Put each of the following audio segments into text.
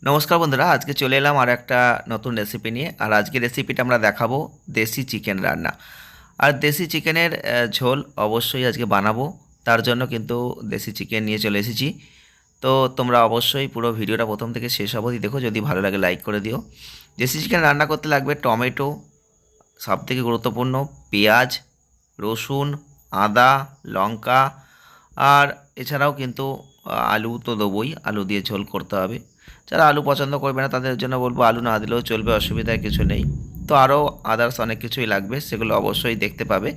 নমস্কার বন্ধুরা, আজকে চলে এলাম আর একটা নতুন রেসিপি নিয়ে। আর আজকে রেসিপিটা আমরা দেখাবো দেশি চিকেন রান্না। আর দেশি চিকেনের ঝোল অবশ্যই আজকে বানাবো। তার জন্য কিন্তু দেশি চিকেন নিয়ে চলে এসেছি। তো তোমরা অবশ্যই পুরো ভিডিওটা প্রথম থেকে শেষ অবধি দেখো, যদি ভালো লাগে লাইক করে দিও। দেশি চিকেন রান্না করতে লাগবে টমেটো, সবথেকে গুরুত্বপূর্ণ পেঁয়াজ, রসুন, আদা, লঙ্কা, আর এছাড়াও কিন্তু আলু তো দেবোই, আলু দিয়ে ঝোল করতে হবে। যারা আলু পছন্দ করবে না তাদের জন্য বলবো আলু না দিলেও চলবে, অসুবিধার কিছু নেই। তো আরও আদার্স অনেক কিছুই লাগবে, সেগুলো অবশ্যই দেখতে পাবে।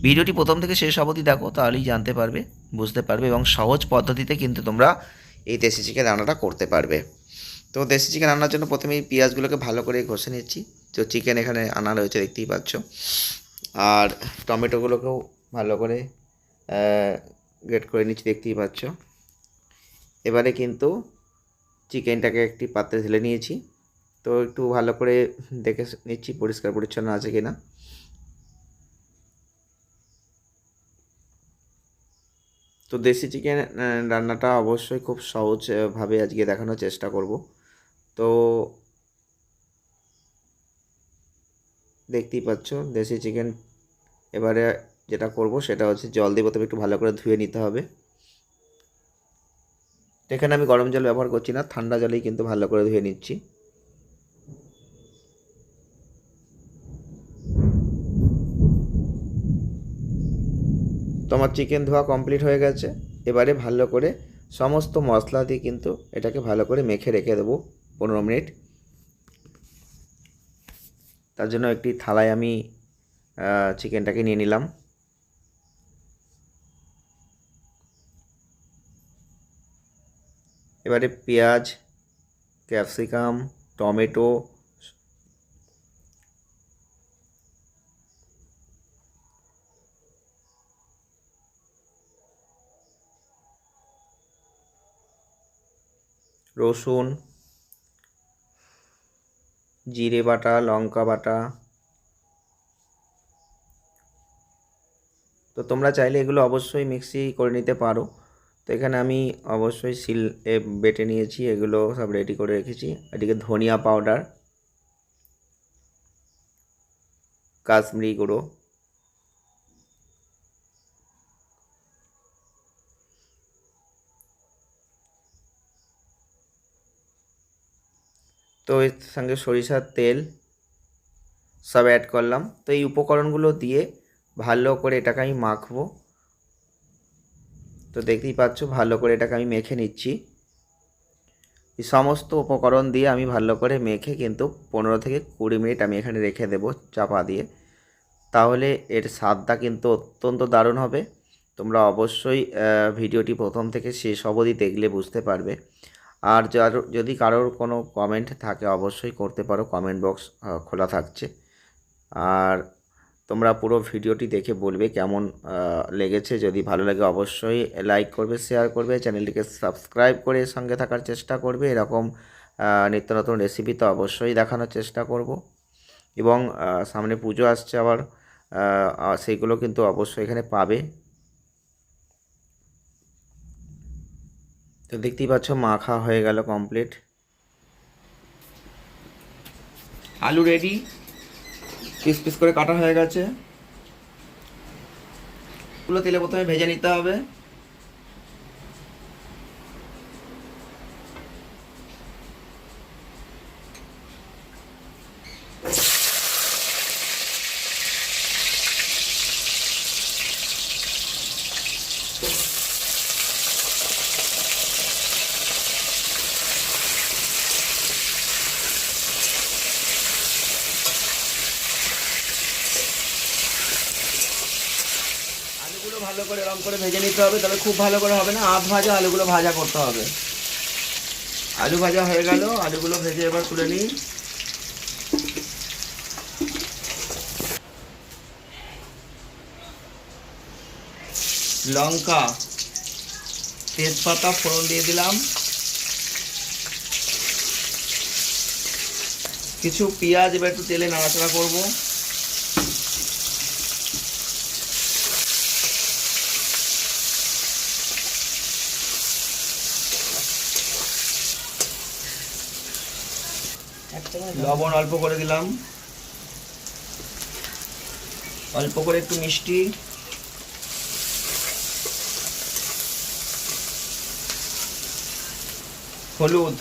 ভিডিওটি প্রথম থেকে শেষ অবধি দেখো, তাহলেই জানতে পারবে, বুঝতে পারবে, এবং সহজ পদ্ধতিতে কিন্তু তোমরা এই দেশি চিকেন রান্নাটা করতে পারবে। তো দেশি চিকেন রান্নার জন্য প্রথমেই পেঁয়াজগুলোকে ভালো করে ঘষে নিচ্ছি। তো চিকেন এখানে আনা রয়েছে, দেখতেই পাচ্ছ। আর টমেটোগুলোকেও ভালো করে গ্রেট করে নিচ্ছি, দেখতেই পাচ্ছ। এবারে কিন্তু চিকেনটাকে একটি পাত্রে ঢেলে নিয়েছি। তো একটু ভালো করে দেখে নিচ্ছি পরিষ্কার পরিচ্ছন্ন আছে কিনা। তো দেশি চিকেন রান্নাটা অবশ্যই খুব সহজভাবে আজকে দেখানোর চেষ্টা করব। তো দেখতেই পাচ্ছ দেশি চিকেন। এবারে যেটা করব সেটা হচ্ছে জল দিয়ে প্রথমে একটু ভালো করে ধুয়ে নিতে হবে। এখানে আমি গরম জল ব্যবহার করছি না, ঠান্ডা জলেই কিন্তু ভালো করে ধুয়ে নিচ্ছি। তোমার চিকেন ধোয়া কমপ্লিট হয়ে গেছে। এবারে ভালো করে সমস্ত মশলা দিয়ে কিন্তু এটাকে ভালো করে মেখে রেখে দেবো 15 মিনিট। তার জন্য একটি থালায় আমি চিকেনটাকে নিয়ে নিলাম। এবারে পেঁয়াজ, ক্যাপসিকাম, টমেটো, রসুন, জিরে বাটা, লঙ্কা বাটা। তো তোমরা চাইলে এগুলো অবশ্যই মিক্সি করে নিতে পারো। তো এখানে আমি অবশ্যই বেটে নিয়েছি, এগুলো সব রেডি করে রেখেছি। এদিকে ধনিয়া পাউডার, কাশ্মীরি গুঁড়ো, তো এর সঙ্গে সরিষার তেল সব অ্যাড করলাম। তো এই উপকরণগুলো দিয়ে ভালো করে এটাকে আমি মাখবো। তো দেখতেই পাচ্ছ ভালো করে এটাকে আমি মেখে নিচ্ছি। এই সমস্ত উপকরণ দিয়ে আমি ভালো করে মেখে কিন্তু 15 থেকে 20 মিনিট আমি এখানে রেখে দেবো চাপা দিয়ে। তাহলে এর স্বাদটা কিন্তু অত্যন্ত দারুণ হবে। তোমরা অবশ্যই ভিডিওটি প্রথম থেকে শেষ অবধি দেখলে বুঝতে পারবে। আর যদি কারোর কোনো কমেন্ট থাকে অবশ্যই করতে পারো, কমেন্ট বক্স খোলা থাকছে। আর তোমরা পুরো ভিডিওটি দেখে বলবে কেমন লেগেছে। যদি ভালো লাগে অবশ্যই লাইক করবে, শেয়ার করবে, চ্যানেলটিকে সাবস্ক্রাইব করে সঙ্গে থাকার চেষ্টা করবে। এরকম নিত্য নতুন রেসিপি তো অবশ্যই দেখানোর চেষ্টা করব। এবং সামনে পুজো আসছে আবার, সেইগুলো কিন্তু অবশ্যই এখানে পাবে। তো দেখতেই পাচ্ছ মাখা হয়ে গেল কমপ্লিট। আলু রেডি, পিস পিস করে কাটা হয়ে গেছে। এগুলো তেলে প্রথমে ভেজে নিতে হবে। আলুগুলো ভালো করে এরকম করে ভেজে নিতে হবে, তবে খুব ভালো করে হবে না, আধ ভাজা আলুগুলো ভাজা করতে হবে। আলু ভাজা হয়ে গেল, আলুগুলো ভেজে এবার তুলে নিই। লঙ্কা, তেজপাতা ফোড়ন দিয়ে দিলাম। কিছু পেঁয়াজ এবার একটু তেলে নাড়াচাড়া করবো। লবণ অল্প করে দিলাম, অল্প করে একটু মিষ্টি, হলুদ,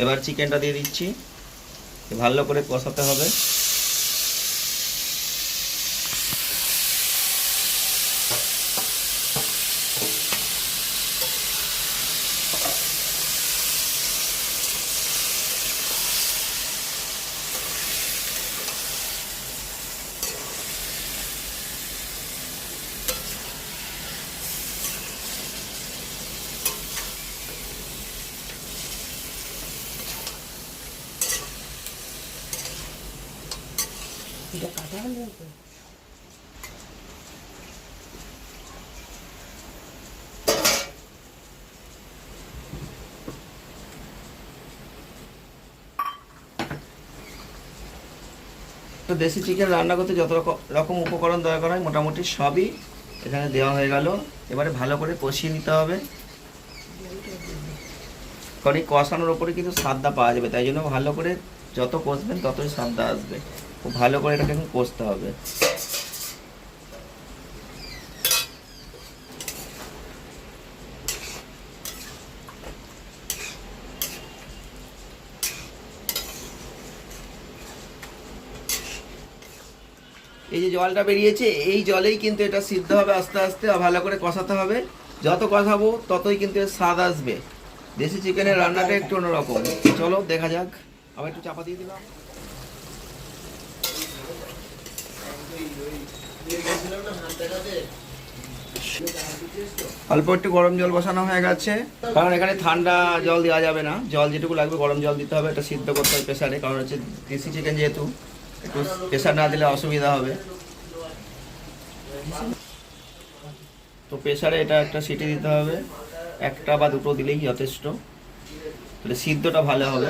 এবার চিকেনটা দিয়ে দিচ্ছি, ভালো করে কষাতে হবে। তো দেশি চিকেন রান্না করতে যত রকম উপকরণ দরকার হয় মোটামুটি সবই এখানে দেওয়া হয়ে গেল। এবারে ভালো করে কষিয়ে নিতে হবে, কারণ এই কষানোর ওপরে কিন্তু স্বাদটা পাওয়া যাবে, তাই জন্য ভালো করে যত কষবেন ততই স্বাদটা আসবে। খুব ভালো করে এটাকে এখন কষতে হবে। এই যে জলটা বেরিয়েছে, এই জলেই কিন্তু এটা সিদ্ধ হবে আস্তে আস্তে, ভালো করে কষাতে হবে। যত কষাবো ততই কিন্তু এর স্বাদ আসবে। দেশি চিকেনের রান্নাটা একটু অন্যরকম। চলো দেখা যাক। আবার একটু চাপা দিয়ে দিলাম। অল্প একটু গরম জল বসানো হয়ে গেছে, কারণ এখানে ঠান্ডা জল দেওয়া যাবে না। জল যেটুকু লাগবে গরম জল দিতে হবে। এটা সিদ্ধ করতে হবে প্রেসারে, কারণ হচ্ছে দেশি চিকেন যেহেতু একটু প্রেসার না দিলে অসুবিধা হবে। তো প্রেসারে এটা একটা সিটি দিতে হবে, একটা বা দুটো দিলেই যথেষ্ট, তাহলে সিদ্ধটা ভালো হবে।